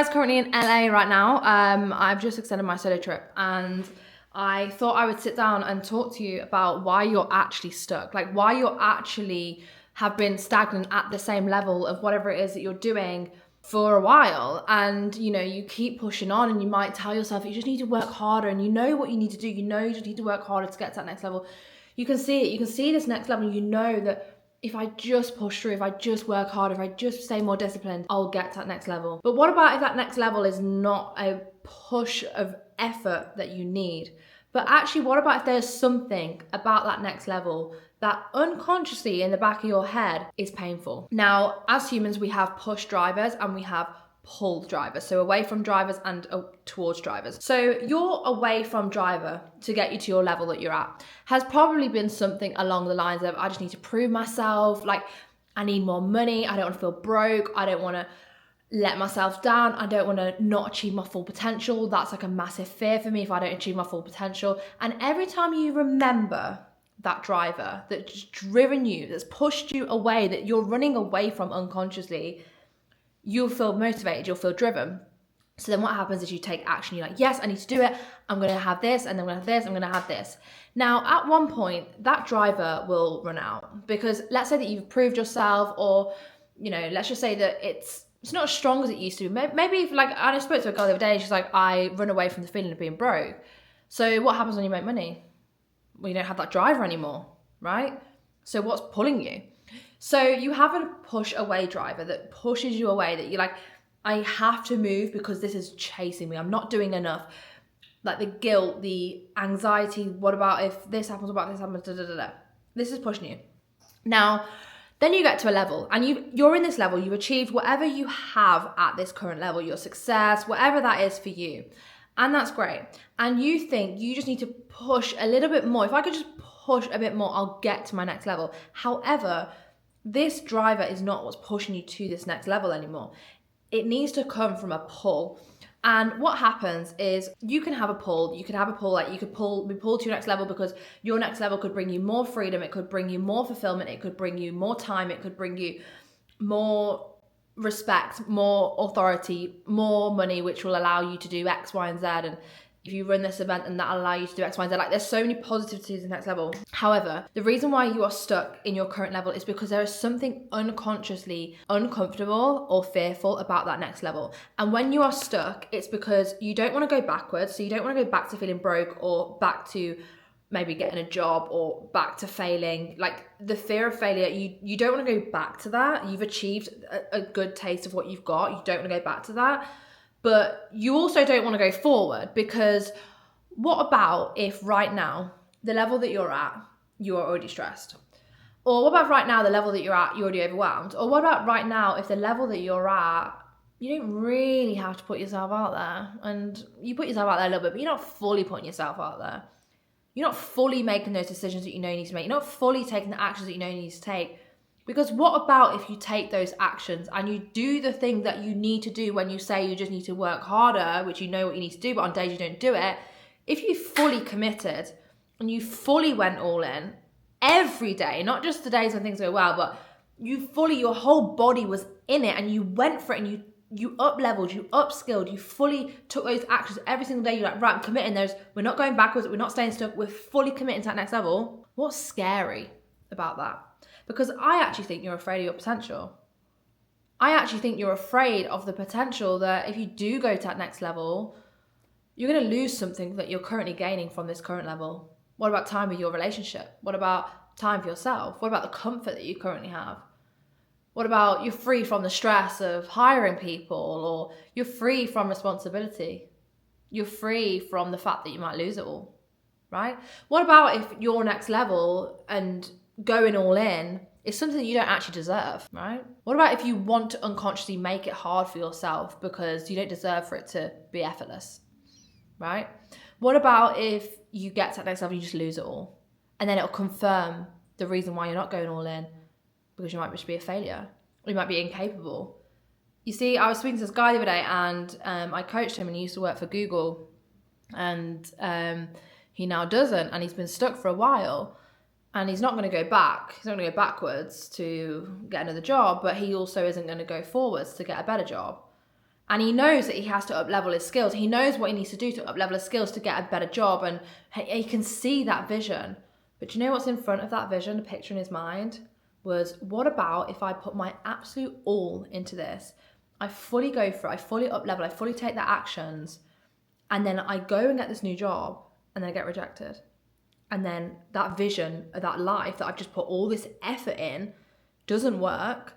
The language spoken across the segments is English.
guys, currently in LA right now. I've just extended my solo trip and I thought I would sit down and talk to you about why you're actually stuck, like why you're actually have been stagnant at the same level of whatever it is that you're doing for a while. And you keep pushing on, and you might tell yourself you just need to work harder, and you know what you need to do. You just need to work harder to get to that next level. You can see it. You can see this next level. You know that if I just push through, if I just work harder, if I just stay more disciplined, I'll get to that next level. But what about if that next level is not a push of effort that you need? But actually, what about if there's something about that next level that unconsciously in the back of your head is painful? Now, as humans, we have push drivers and we have pull drivers. So away from drivers and towards drivers. So your away from driver to get you to your level that you're at has probably been something along the lines of, I just need to prove myself. Like, I need more money. I don't want to feel broke. I don't want to let myself down. I don't want to not achieve my full potential. That's like a massive fear for me if I don't achieve my full potential. And every time you remember that driver that's driven you, that's pushed you away, that you're running away from unconsciously, you'll feel motivated, you'll feel driven. So then what happens is you take action. You're like, yes, I need to do it. I'm going to have this, and then I'm going to have this, I'm going to have this. Now, at one point, that driver will run out, because let's say that you've proved yourself, or, let's just say that it's not as strong as it used to be. Maybe if, like, I spoke to a girl the other day, and she's like, I run away from the feeling of being broke. So what happens when you make money? Well, you don't have that driver anymore, right? So what's pulling you? So you have a push away driver that pushes you away, that you're like, I have to move because this is chasing me. I'm not doing enough. Like the guilt, the anxiety, what about if this happens, what about this happens, da, da, da, da. This is pushing you. Now, then you get to a level, and you're in this level, you've achieved whatever you have at this current level, your success, whatever that is for you. And that's great. And you think you just need to push a little bit more. If I could just push a bit more, I'll get to my next level. However, this driver is not what's pushing you to this next level anymore. It needs to come from a pull. And what happens is you can have a pull. You could have a pull, like you could be pulled to your next level because your next level could bring you more freedom. It could bring you more fulfillment. It could bring you more time. It could bring you more respect, more authority, more money, which will allow you to do X, Y, and Z. And if you run this event, and that'll allow you to do X, Y, and Z. Like, there's so many positives to the next level. However, the reason why you are stuck in your current level is because there is something unconsciously uncomfortable or fearful about that next level. And when you are stuck, it's because you don't want to go backwards. So you don't want to go back to feeling broke, or back to maybe getting a job, or back to failing. Like the fear of failure, you don't want to go back to that. You've achieved a good taste of what you've got. You don't want to go back to that. But you also don't want to go forward, because what about if right now, the level that you're at, you are already stressed? Or what about right now, the level that you're at, you're already overwhelmed? Or what about right now, if the level that you're at, you don't really have to put yourself out there, and you put yourself out there a little bit, but you're not fully putting yourself out there. You're not fully making those decisions that you know you need to make. You're not fully taking the actions that you know you need to take. Because what about if you take those actions and you do the thing that you need to do when you say you just need to work harder, which you know what you need to do, but on days you don't do it? If you fully committed and you fully went all in every day, not just the days when things go well, but your whole body was in it, and you went for it, and you up-leveled, you upskilled, you fully took those actions every single day. You're like, right, I'm committing. We're not going backwards, we're not staying stuck, we're fully committing to that next level. What's scary about that? Because I actually think you're afraid of your potential. I actually think you're afraid of the potential that if you do go to that next level, you're going to lose something that you're currently gaining from this current level. What about time with your relationship? What about time for yourself? What about the comfort that you currently have? What about you're free from the stress of hiring people, or you're free from responsibility? You're free from the fact that you might lose it all, right? What about if your next level and going all in is something that you don't actually deserve, right? What about if you want to unconsciously make it hard for yourself because you don't deserve for it to be effortless, right? What about if you get to that next level and you just lose it all, and then it'll confirm the reason why you're not going all in, because you might just be a failure, or you might be incapable. You see, I was speaking to this guy the other day, and I coached him, and he used to work for Google, and he now doesn't, and he's been stuck for a while. And he's not going to go back. He's not going to go backwards to get another job, but he also isn't going to go forwards to get a better job. And he knows that he has to up-level his skills. He knows what he needs to do to up-level his skills to get a better job. And he can see that vision. But do you know what's in front of that vision, the picture in his mind? Was, what about if I put my absolute all into this? I fully go for it. I fully up-level. I fully take the actions. And then I go and get this new job. And then I get rejected. And then that vision of that life that I've just put all this effort in doesn't work.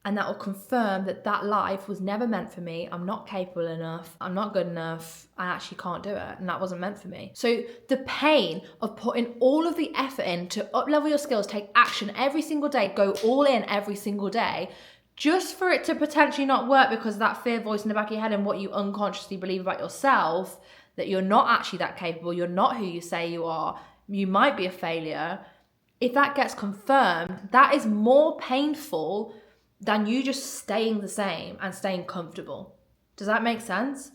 And that will confirm that that life was never meant for me. I'm not capable enough. I'm not good enough. I actually can't do it. And that wasn't meant for me. So the pain of putting all of the effort in to up-level your skills, take action every single day, go all in every single day, just for it to potentially not work because of that fear voice in the back of your head and what you unconsciously believe about yourself, that you're not actually that capable, you're not who you say you are, you might be a failure. If that gets confirmed, that is more painful than you just staying the same and staying comfortable. Does that make sense?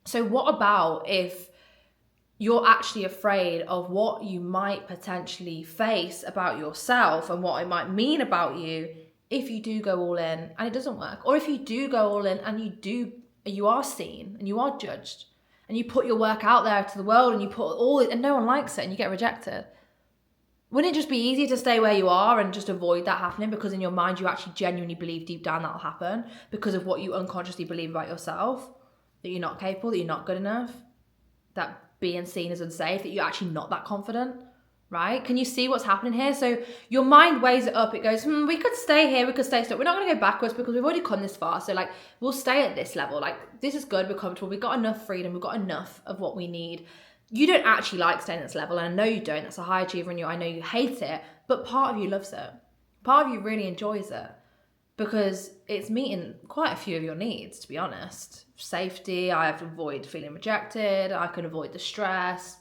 So what about if you're actually afraid of what you might potentially face about yourself and what it might mean about you if you do go all in and it doesn't work? Or if you do go all in and you are seen and you are judged and you put your work out there to the world and you put all it and no one likes it and you get rejected. Wouldn't it just be easier to stay where you are and just avoid that happening because in your mind you actually genuinely believe deep down that'll happen because of what you unconsciously believe about yourself, that you're not capable, that you're not good enough, that being seen is unsafe, that you're actually not that confident, right? Can you see what's happening here? So your mind weighs it up. It goes, we could stay here, we could stay stuck. We're not going to go backwards because we've already come this far. So like, we'll stay at this level. Like, this is good, we're comfortable, we've got enough freedom, we've got enough of what we need. You don't actually like staying at this level, and I know you don't. That's a high achiever in you. I know you hate it, but part of you loves it. Part of you really enjoys it because it's meeting quite a few of your needs, to be honest. Safety, I have to avoid feeling rejected. I can avoid the stress.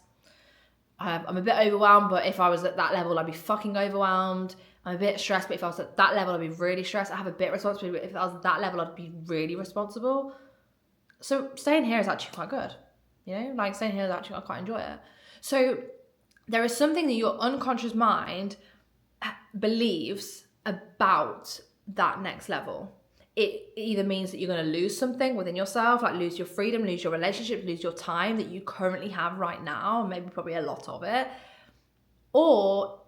I'm a bit overwhelmed, but if I was at that level, I'd be fucking overwhelmed. I'm a bit stressed, but if I was at that level, I'd be really stressed. I have a bit of responsibility, but if I was at that level, I'd be really responsible. So staying here is actually quite good. You know, like staying here is actually, I quite enjoy it. So there is something that your unconscious mind believes about that next level. It either means that you're going to lose something within yourself, like lose your freedom, lose your relationship, lose your time that you currently have right now, maybe probably a lot of it. Or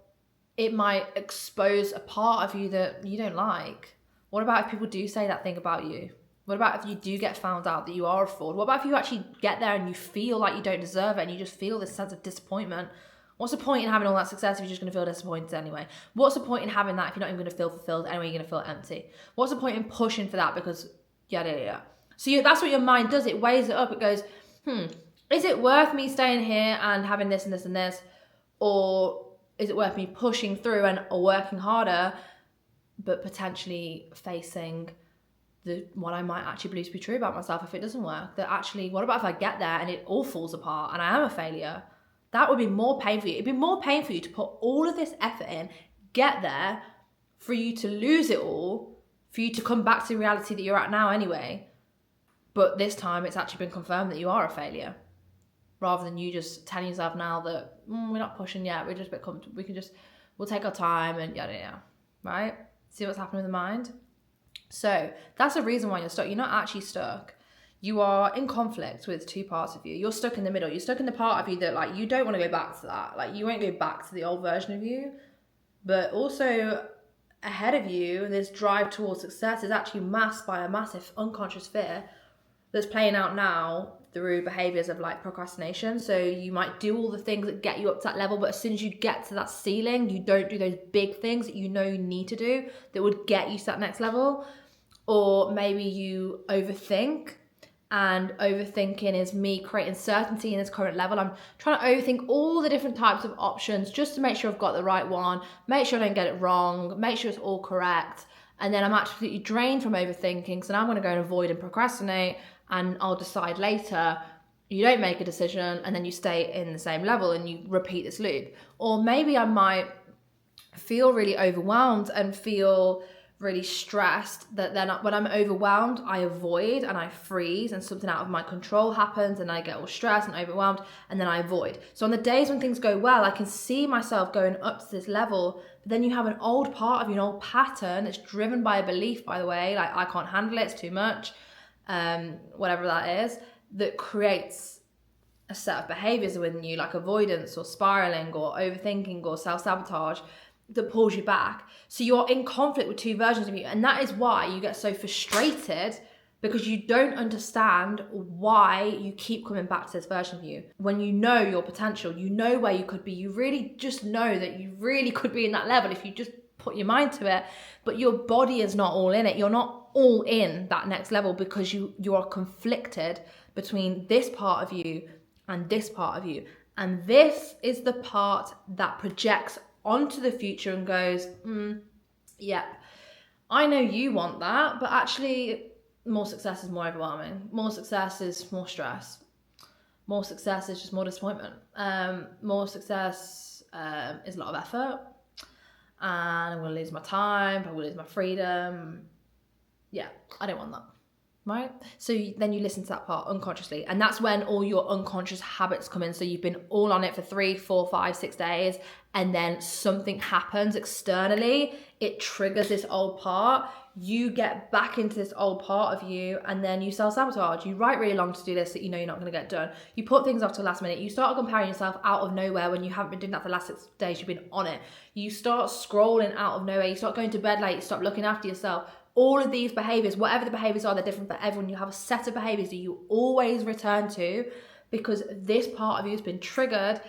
it might expose a part of you that you don't like. What about if people do say that thing about you? What about if you do get found out that you are a fraud? What about if you actually get there and you feel like you don't deserve it and you just feel this sense of disappointment? What's the point in having all that success if you're just going to feel disappointed anyway? What's the point in having that if you're not even going to feel fulfilled anyway, you're going to feel empty? What's the point in pushing for that because yada. So that's what your mind does. It weighs it up. It goes, is it worth me staying here and having this and this and this? Or is it worth me pushing through and working harder, but potentially facing what I might actually believe to be true about myself if it doesn't work? That actually, what about if I get there and it all falls apart and I am a failure? That would be more pain for you. It'd be more pain for you to put all of this effort in, get there, for you to lose it all, for you to come back to the reality that you're at now anyway. But this time it's actually been confirmed that you are a failure, rather than you just telling yourself now that we're not pushing yet, we're just a bit comfortable, we'll take our time and yada, right? See what's happening with the mind? So that's the reason why you're stuck. You're not actually stuck. You are in conflict with two parts of you. You're stuck in the middle. You're stuck in the part of you that like you don't want to go back to that. Like you won't go back to the old version of you. But also ahead of you, this drive towards success is actually masked by a massive unconscious fear that's playing out now through behaviors of like procrastination. So you might do all the things that get you up to that level, but as soon as you get to that ceiling, you don't do those big things that you know you need to do that would get you to that next level. Or maybe you overthink, and overthinking is me creating certainty in this current level. I'm trying to overthink all the different types of options just to make sure I've got the right one, make sure I don't get it wrong, make sure it's all correct. And then I'm absolutely drained from overthinking. So now I'm going to go and avoid and procrastinate, and I'll decide later. You don't make a decision and then you stay in the same level and you repeat this loop. Or maybe I might feel really overwhelmed and feel really stressed, that then when I'm overwhelmed, I avoid and I freeze and something out of my control happens and I get all stressed and overwhelmed and then I avoid. So on the days when things go well, I can see myself going up to this level, but then you have an old part of you, an old pattern that's driven by a belief, by the way, like I can't handle it, it's too much. whatever that is, that creates a set of behaviors within you, like avoidance or spiraling or overthinking or self-sabotage, that pulls you back. So you're in conflict with two versions of you. And that is why you get so frustrated, because you don't understand why you keep coming back to this version of you. When you know your potential, you know where you could be, you really just know that you really could be in that level if you just put your mind to it, but your body is not all in it. You're not all in that next level because you are conflicted between this part of you and this part of you. And this is the part that projects onto the future and goes, yeah, I know you want that, but actually more success is more overwhelming. More success is more stress. More success is just more disappointment. More success is a lot of effort. And I'm going to lose my time. I'm going to lose my freedom. Yeah, I don't want that. Right? So then you listen to that part unconsciously. And that's when all your unconscious habits come in. So you've been all on it for 3, 4, 5, 6 days. And then something happens externally. It triggers this old part. You get back into this old part of you, and then you self-sabotage. You write really long to-do lists that you know you're not going to get done. You put things off to the last minute. You start comparing yourself out of nowhere when you haven't been doing that for the last 6 days. You've been on it. You start scrolling out of nowhere. You start going to bed late. You stop looking after yourself. All of these behaviors, whatever the behaviors are, they're different for everyone. You have a set of behaviors that you always return to because this part of you has been triggered.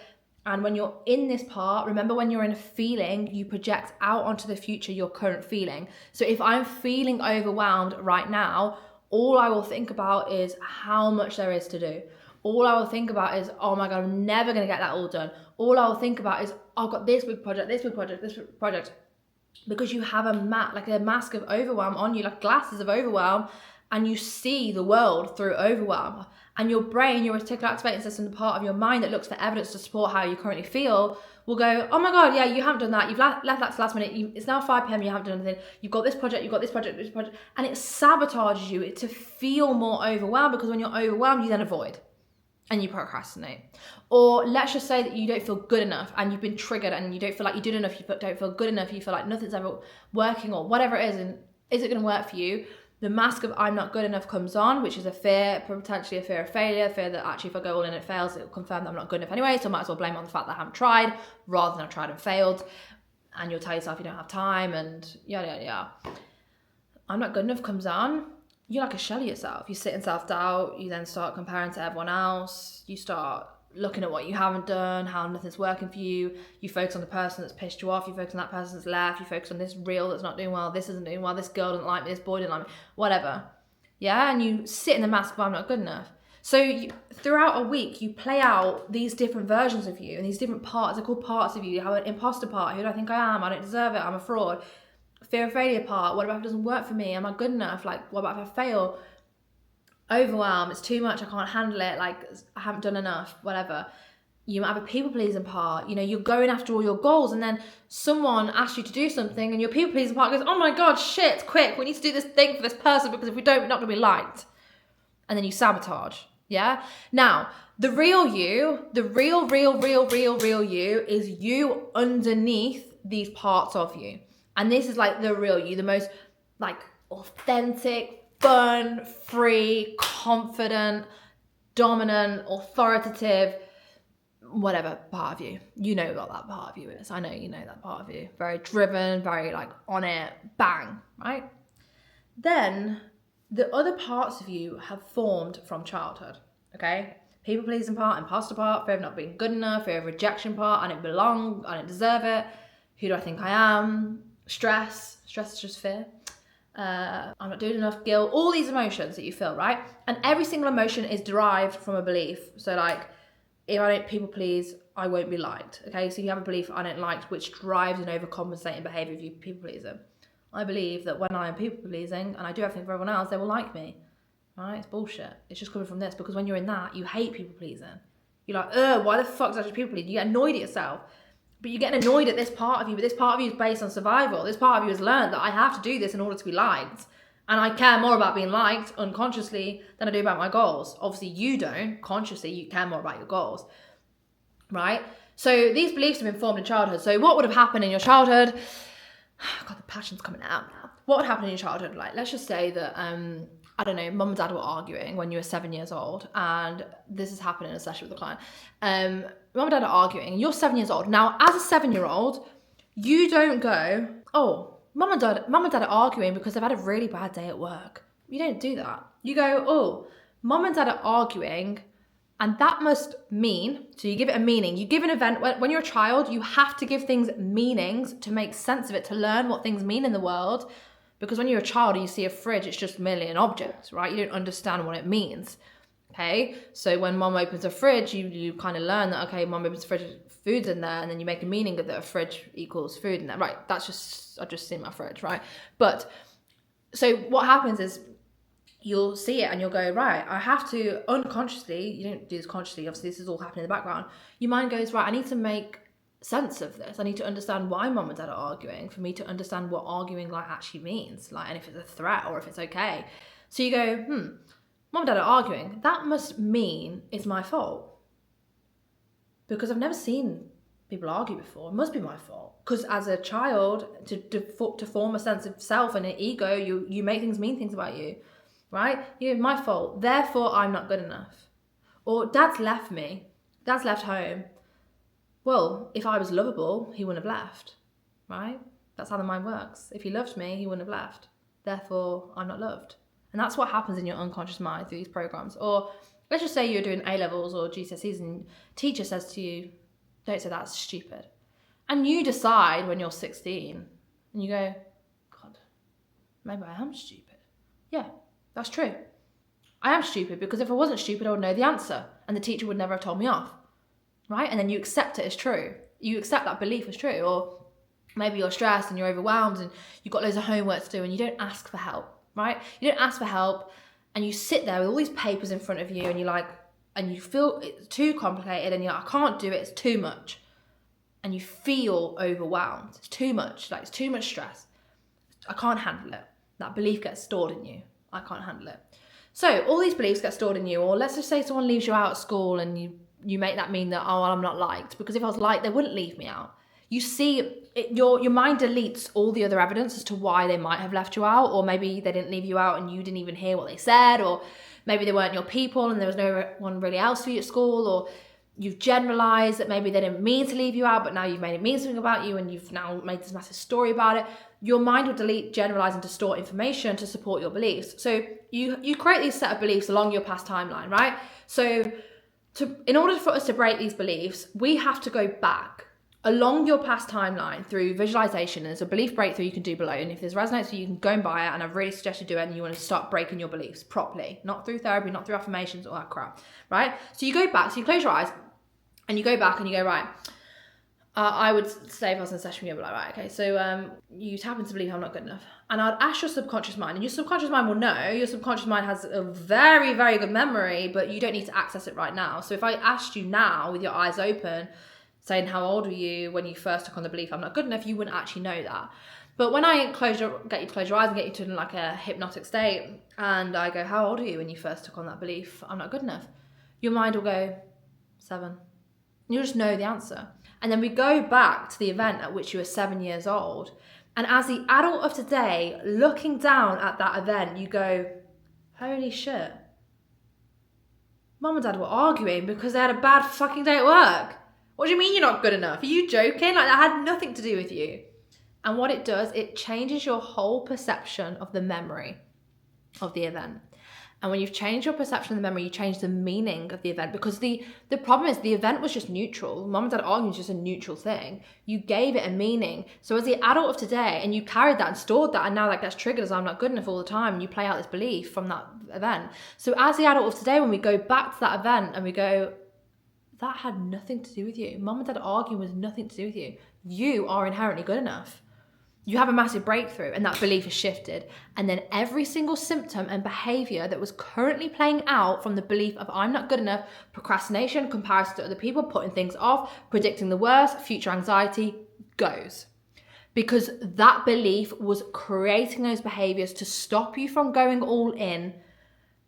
And when you're in this part, remember, when you're in a feeling, you project out onto the future your current feeling. So if I'm feeling overwhelmed right now, all I will think about is how much there is to do. All I will think about is, oh my God, I'm never going to get that all done. All I will think about is, I've got this big project, this big project, this big project. Because you have a mask of overwhelm on you, like glasses of overwhelm, and you see the world through overwhelm. And your brain, your reticular activating system, the part of your mind that looks for evidence to support how you currently feel, will go, oh my God, yeah, you haven't done that. You've left that to last minute. It's now 5 p.m. You haven't done anything. You've got this project, you've got this project, this project. And it sabotages you to feel more overwhelmed, because when you're overwhelmed, you then avoid and you procrastinate. Or let's just say that you don't feel good enough and you've been triggered and you don't feel like you did enough, you don't feel good enough, you feel like nothing's ever working or whatever it is, and is it going to work for you? The mask of I'm not good enough comes on, which is a fear, potentially a fear of failure, fear that actually if I go all in and it fails, it'll confirm that I'm not good enough anyway, so I might as well blame it on the fact that I haven't tried rather than I've tried and failed. And you'll tell yourself you don't have time and yada, yada, yada. I'm not good enough comes on. You're like a shell of yourself. You sit in self-doubt. You then start comparing to everyone else. You start looking at what you haven't done, how nothing's working for you. You focus on the person that's pissed you off. You focus on that person that's left. You focus on this reel that's not doing well. This isn't doing well. This girl doesn't like me. This boy doesn't like me. Whatever. Yeah? And you sit in the mask of I'm not good enough. So throughout a week, you play out these different versions of you and these different parts. They're called parts of you. You have an imposter part. Who do I think I am? I don't deserve it. I'm a fraud. Fear of failure part. What about if it doesn't work for me? Am I good enough? Like, what about if I fail? Overwhelm. It's too much. I can't handle it. Like, I haven't done enough. Whatever. You might have a people-pleasing part. You know, you're going after all your goals and then someone asks you to do something and your people-pleasing part goes, oh my God, shit, quick. We need to do this thing for this person because if we don't, we're not going to be liked. And then you sabotage. Yeah? Now, the real you, the real you is you underneath these parts of you. And this is like the real you, the most like authentic, fun, free, confident, dominant, authoritative, whatever part of you. You know what that part of you is. I know you know that part of you. Very driven, very like on it, bang, right? Then the other parts of you have formed from childhood, okay? People-pleasing part, imposter part, fear of not being good enough, fear of rejection part, I don't belong, I don't deserve it, who do I think I am? Stress is just fear. I'm not doing enough, guilt, all these emotions that you feel, right? And every single emotion is derived from a belief. So like, if I don't people please, I won't be liked. Okay, so you have a belief I don't like, which drives an overcompensating behavior if you people pleasing. I believe that when I am people pleasing and I do everything for everyone else, they will like me. Right? It's bullshit. It's just coming from this, because when you're in that, you hate people pleasing. You're like, why the fuck is that just people pleasing? You get annoyed at yourself. But you're getting annoyed at this part of you, but this part of you is based on survival. This part of you has learned that I have to do this in order to be liked. And I care more about being liked unconsciously than I do about my goals. Obviously you don't. Consciously, you care more about your goals. Right? So these beliefs have been formed in childhood. So what would have happened in your childhood? God, the passion's coming out now. What would happen in your childhood? Like, let's just say that I don't know, mum and dad were arguing when you were 7 years old, and this has happened in a session with a client. Mum and dad are arguing, and you're 7 years old. Now, as a 7-year-old, you don't go, oh, mum and dad are arguing because they've had a really bad day at work. You don't do that. You go, oh, mum and dad are arguing, and that must mean, so you give it a meaning. You give an event, when you're a child, you have to give things meanings to make sense of it, to learn what things mean in the world. Because when you're a child and you see a fridge, it's just merely an object, right? You don't understand what it means, okay? So when mum opens a fridge, you kind of learn that, okay, mum opens a fridge, food's in there, and then you make a meaning of that a fridge equals food in there, right? That's just, I've just seen my fridge, right? But, so what happens is, you'll see it and you'll go, right, I have to unconsciously, you don't do this consciously, obviously this is all happening in the background, your mind goes, right, I need to make sense of this. I need to understand why mum and dad are arguing, for me to understand what arguing like actually means, like, and if it's a threat or if it's okay. So you go, mum and dad are arguing, that must mean it's my fault, because I've never seen people argue before. It must be my fault, because as a child, to form a sense of self and an ego, you make things mean things about you, right? You're my fault, therefore I'm not good enough. Or dad's left me, dad's left home. Well, if I was lovable, he wouldn't have left, right? That's how the mind works. If he loved me, he wouldn't have left. Therefore, I'm not loved. And that's what happens in your unconscious mind through these programs. Or let's just say you're doing A-levels or GCSEs and teacher says to you, don't say that's stupid. And you decide when you're 16 and you go, God, maybe I am stupid. Yeah, that's true. I am stupid because if I wasn't stupid, I would know the answer and the teacher would never have told me off. Right? And then you accept it as true. You accept that belief as true. Or maybe you're stressed and you're overwhelmed and you've got loads of homework to do and you don't ask for help, right? You don't ask for help and you sit there with all these papers in front of you and you're like, and you feel it's too complicated and you're like, I can't do it, it's too much. And you feel overwhelmed. It's too much, like it's too much stress. I can't handle it. That belief gets stored in you. I can't handle it. So all these beliefs get stored in you, or let's just say someone leaves you out at school and you make that mean that, oh, well, I'm not liked, because if I was liked, they wouldn't leave me out. You see, your mind deletes all the other evidence as to why they might have left you out, or maybe they didn't leave you out and you didn't even hear what they said, or maybe they weren't your people and there was no one really else for you at school, or you've generalized that maybe they didn't mean to leave you out, but now you've made it mean something about you and you've now made this massive story about it. Your mind will delete, generalize, and distort information to support your beliefs. So you create these set of beliefs along your past timeline, right? So in order for us to break these beliefs, we have to go back along your past timeline through visualization. And there's a belief breakthrough you can do below. And if this resonates with you, you can go and buy it. And I really suggest you do it and you want to start breaking your beliefs properly, not through therapy, not through affirmations, all that crap, right? So you go back, so you close your eyes and you go back and you go, right, I would say if I was in a session with you, I'd be like, right, okay, so you happen to believe I'm not good enough. And I'd ask your subconscious mind, and your subconscious mind will know. Your subconscious mind has a very, very good memory, but you don't need to access it right now. So if I asked you now with your eyes open, saying how old were you when you first took on the belief I'm not good enough, you wouldn't actually know that. But when I get you to close your eyes and get you to like a hypnotic state, and I go, how old are you when you first took on that belief I'm not good enough? Your mind will go, 7. You'll just know the answer. And then we go back to the event at which you were 7 years old. And as the adult of today, looking down at that event, you go, holy shit. Mum and dad were arguing because they had a bad fucking day at work. What do you mean you're not good enough? Are you joking? Like, that had nothing to do with you. And what it does, it changes your whole perception of the memory of the event. And when you've changed your perception of the memory, you change the meaning of the event, because the problem is the event was just neutral. Mum and dad arguing is just a neutral thing. You gave it a meaning. So as the adult of today, and you carried that and stored that, and now that gets triggered as I'm not good enough all the time, and you play out this belief from that event. So as the adult of today, when we go back to that event and we go, that had nothing to do with you. Mum and dad arguing was nothing to do with you. You are inherently good enough. You have a massive breakthrough and that belief is shifted. And then every single symptom and behavior that was currently playing out from the belief of I'm not good enough, procrastination, comparison to other people, putting things off, predicting the worst, future anxiety, goes. Because that belief was creating those behaviors to stop you from going all in,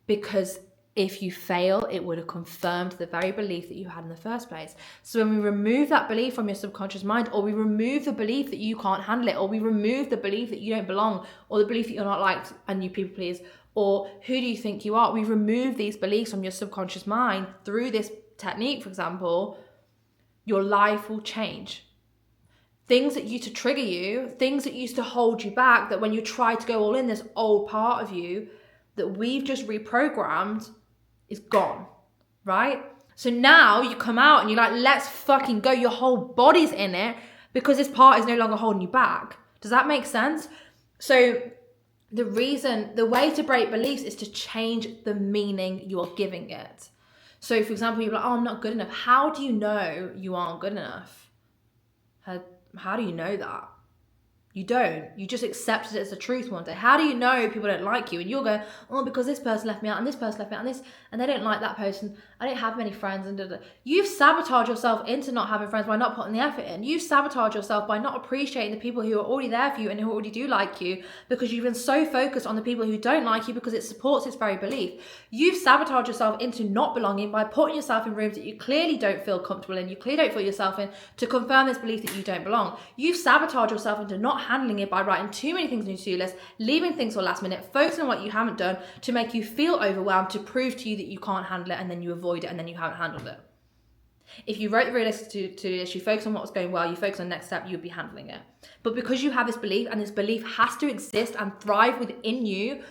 because if you fail, it would have confirmed the very belief that you had in the first place. So when we remove that belief from your subconscious mind, or we remove the belief that you can't handle it, or we remove the belief that you don't belong, or the belief that you're not liked and you people please, or who do you think you are? We remove these beliefs from your subconscious mind through this technique, for example, your life will change. Things that used to trigger you, things that used to hold you back, that when you try to go all in, this old part of you that we've just reprogrammed is gone, right? So now you come out and you're like, let's fucking go. Your whole body's in it because this part is no longer holding you back. Does that make sense? So the way to break beliefs is to change the meaning you are giving it. So for example, you're like, oh, I'm not good enough. How do you know you aren't good enough? How do you know that? You don't. You just accepted it as the truth one day. How do you know people don't like you? And you'll go, oh, because this person left me out and this person left me out and this, and they don't like that person. I don't have many friends. And you've sabotaged yourself into not having friends by not putting the effort in. You've sabotaged yourself by not appreciating the people who are already there for you and who already do like you, because you've been so focused on the people who don't like you because it supports its very belief. You've sabotaged yourself into not belonging by putting yourself in rooms that you clearly don't feel comfortable in, you clearly don't feel yourself in, to confirm this belief that you don't belong. You've sabotaged yourself into not handling it by writing too many things on your to-do list, leaving things for last minute, focusing on what you haven't done to make you feel overwhelmed, to prove to you that you can't handle it, and then you avoid it and then you haven't handled it. If you wrote the realistic to-do list, you focus on what was going well, you focus on the next step, you'd be handling it. But because you have this belief, and this belief has to exist and thrive within you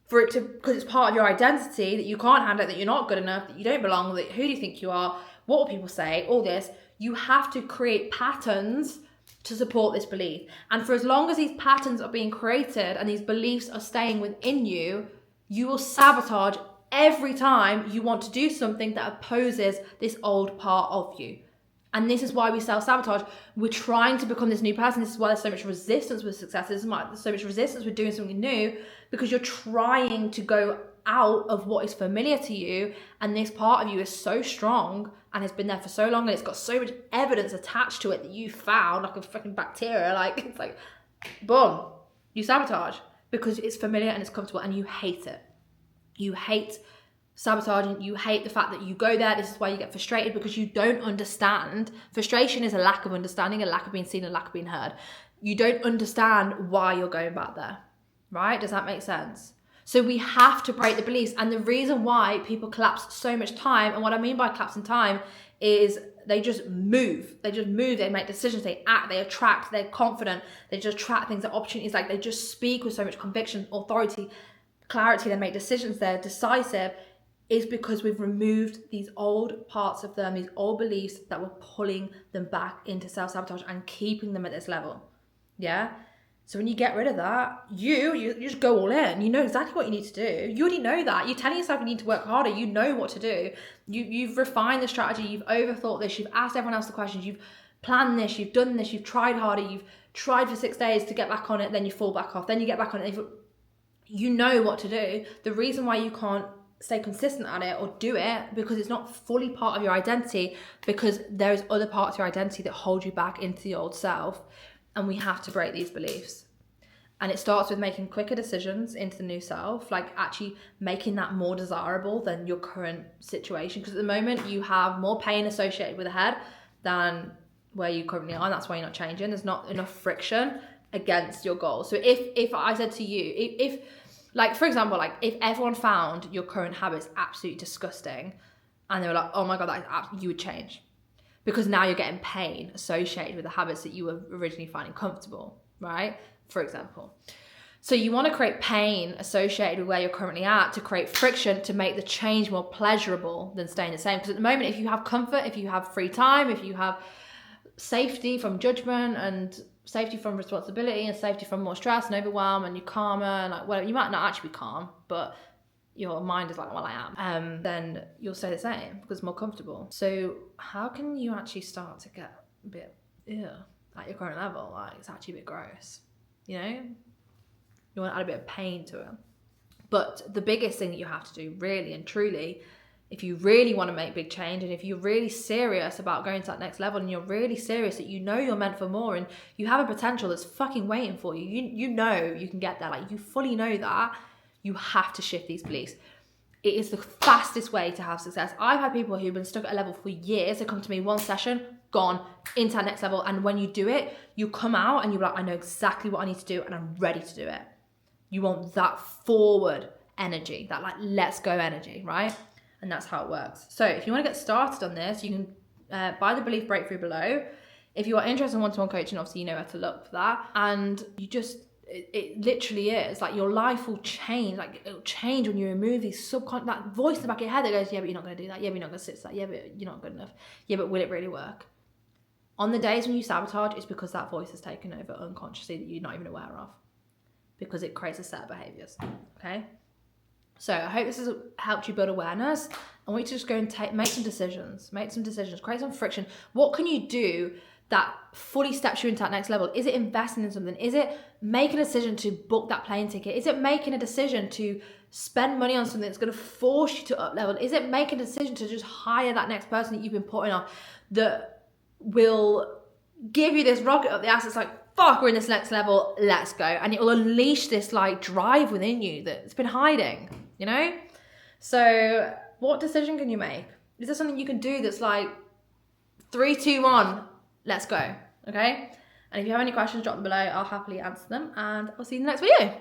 for it to, because it's part of your identity, that you can't handle it, that you're not good enough, that you don't belong, that who do you think you are, what will people say, all this, you have to create patterns to support this belief. And for as long as these patterns are being created and these beliefs are staying within you, you will sabotage every time you want to do something that opposes this old part of you. And this is why we self-sabotage. We're trying to become this new person. This is why there's so much resistance with success. This is why there's so much resistance with doing something new, because you're trying to go out of what is familiar to you, and this part of you is so strong and has been there for so long, and it's got so much evidence attached to it that you found, like a fucking bacteria, like it's like, boom, you sabotage because it's familiar and it's comfortable and you hate it. You hate sabotaging, you hate the fact that you go there. This is why you get frustrated, because you don't understand. Frustration is a lack of understanding, a lack of being seen, a lack of being heard. You don't understand why you're going back there, right? Does that make sense? So we have to break the beliefs. And the reason why people collapse so much time, and what I mean by collapsing time is they just move. They make decisions, they act, they attract, they're confident, they just attract things, that opportunities, like they just speak with so much conviction, authority, clarity, they make decisions, they're decisive, is because we've removed these old parts of them, these old beliefs that were pulling them back into self-sabotage and keeping them at this level. Yeah? So when you get rid of that, you just go all in. You know exactly what you need to do. You already know that. You're telling yourself you need to work harder. You know what to do. You've refined the strategy. You've overthought this. You've asked everyone else the questions. You've planned this. You've done this. You've tried harder. You've tried for 6 days to get back on it. Then you fall back off. Then you get back on it. You know what to do. The reason why you can't stay consistent at it or do it, because it's not fully part of your identity, because there's other parts of your identity that hold you back into the old self. And we have to break these beliefs. And it starts with making quicker decisions into the new self, like actually making that more desirable than your current situation. Because at the moment you have more pain associated with the head than where you currently are. And that's why you're not changing. There's not enough friction against your goals. So if I said to you, if like, for example, like if everyone found your current habits absolutely disgusting and they were like, oh my God, you would change. Because now you're getting pain associated with the habits that you were originally finding comfortable, right? For example. So you want to create pain associated with where you're currently at to create friction to make the change more pleasurable than staying the same. Because at the moment, if you have comfort, if you have free time, if you have safety from judgment and safety from responsibility and safety from more stress and overwhelm, and you're calmer and like whatever, you might not actually be calm, but your mind is like, well, I am, then you'll stay the same because it's more comfortable. So how can you actually start to get a bit at your current level? Like it's actually a bit gross, you know? You want to add a bit of pain to it. But the biggest thing that you have to do, really and truly, if you really want to make big change, and if you're really serious about going to that next level, and you're really serious that you know you're meant for more, and you have a potential that's fucking waiting for you, you know you can get there, like you fully know that, you have to shift these beliefs. It is the fastest way to have success. I've had people who've been stuck at a level for years. They come to me one session, gone into that next level. And when you do it, you come out and you're like, I know exactly what I need to do and I'm ready to do it. You want that forward energy, that like let's go energy, right? And that's how it works. So if you want to get started on this, you can buy the Belief Breakthrough below. If you are interested in one-to-one coaching, obviously you know where to look for that. And you just, it literally is like your life will change. Like it'll change when you remove these that voice in the back of your head that goes, yeah, but you're not going to do that. Yeah, but you're not going to sit to that. Yeah, but you're not good enough. Yeah, but will it really work? On the days when you sabotage, it's because that voice has taken over unconsciously that you're not even aware of, because it creates a set of behaviors. Okay. So I hope this has helped you build awareness. I want you to just go and make some decisions, create some friction. What can you do that fully steps you into that next level? Is it investing in something? Is it making a decision to book that plane ticket? Is it making a decision to spend money on something that's going to force you to up level? Is it making a decision to just hire that next person that you've been putting off that will give you this rocket up the ass? It's like, fuck, we're in this next level, let's go. And it will unleash this like drive within you that's been hiding, you know? So what decision can you make? Is there something you can do that's like 3, 2, 1, let's go, okay? And if you have any questions, drop them below. I'll happily answer them, and I'll see you in the next video.